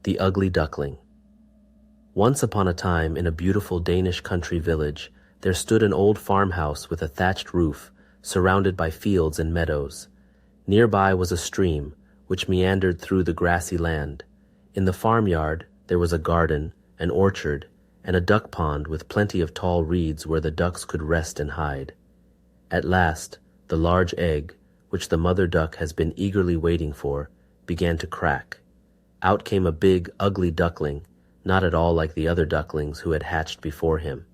The Ugly Duckling. Once upon a time, in a beautiful Danish country village, there stood an old farmhouse with a thatched roof, surrounded by fields and meadows. Nearby was a stream, which meandered through the grassy land. In the farmyard, there was a garden, an orchard, and a duck pond with plenty of tall reeds where the ducks could rest and hide. At last, the large egg, which the mother duck has been eagerly waiting for, began to crack. Out came a big, ugly duckling, not at all like the other ducklings who had hatched before him.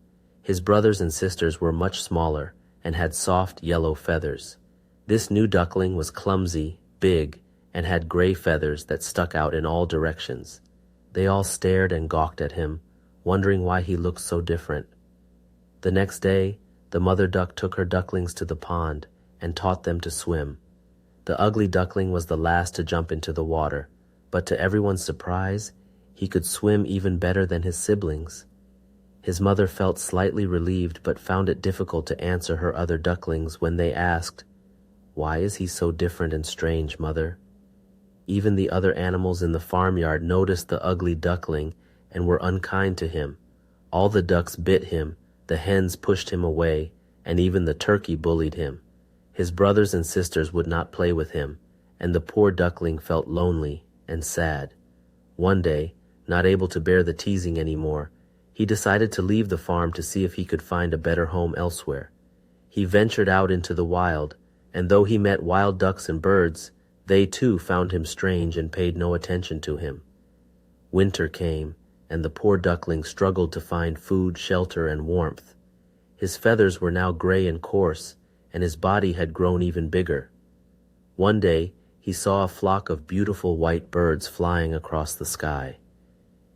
His brothers and sisters were much smaller and had soft yellow feathers. This new duckling was clumsy, big, and had gray feathers that stuck out in all directions. They all stared and gawked at him, wondering why he looked so different. The next day, the mother duck took her ducklings to the pond and taught them to swim. The ugly duckling was the last to jump into the water, but to everyone's surprise, he could swim even better than his siblings. His mother felt slightly relieved but found it difficult to answer her other ducklings when they asked, "Why is he so different and strange, mother?" Even the other animals in the farmyard noticed the ugly duckling and were unkind to him. All the ducks bit him, the hens pushed him away, and even the turkey bullied him. His brothers and sisters would not play with him, and the poor duckling felt lonely and sad. One day, not able to bear the teasing anymore, he decided to leave the farm to see if he could find a better home elsewhere. He ventured out into the wild, and though he met wild ducks and birds, they too found him strange and paid no attention to him. Winter came, and the poor duckling struggled to find food, shelter, and warmth. His feathers were now gray and coarse, and his body had grown even bigger. One day, he saw a flock of beautiful white birds flying across the sky.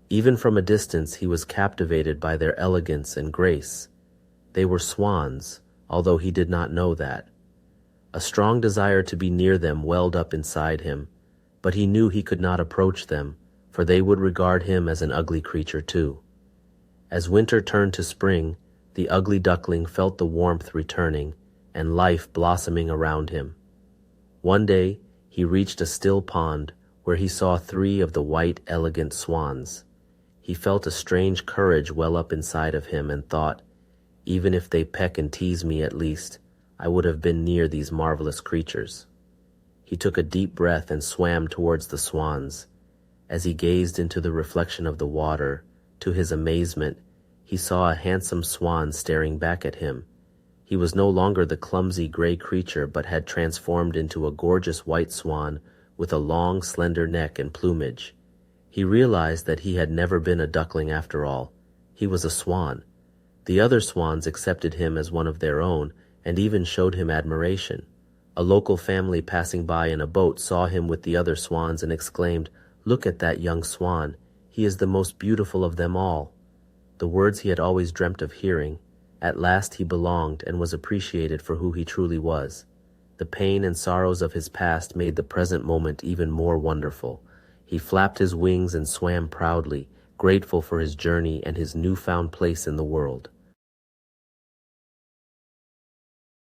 Even from a distance, he was captivated by their elegance and grace. They were swans, although he did not know that. A strong desire to be near them welled up inside him, but he knew he could not approach them, for they would regard him as an ugly creature too. As winter turned to spring, the ugly duckling felt the warmth returning and life blossoming around him. One day, he reached a still pond where he saw 3 of the white, elegant swans. He felt a strange courage well up inside of him and thought, even if they peck and tease me at least, I would have been near these marvelous creatures. He took a deep breath and swam towards the swans. As he gazed into the reflection of the water, to his amazement, he saw a handsome swan staring back at him. He was no longer the clumsy gray creature but had transformed into a gorgeous white swan with a long, slender neck and plumage. He realized that he had never been a duckling after all. He was a swan. The other swans accepted him as one of their own and even showed him admiration. A local family passing by in a boat saw him with the other swans and exclaimed, "Look at that young swan. He is the most beautiful of them all." The words he had always dreamt of hearing. At last he belonged and was appreciated for who he truly was. The pain and sorrows of his past made the present moment even more wonderful. He flapped his wings and swam proudly, grateful for his journey and his newfound place in the world.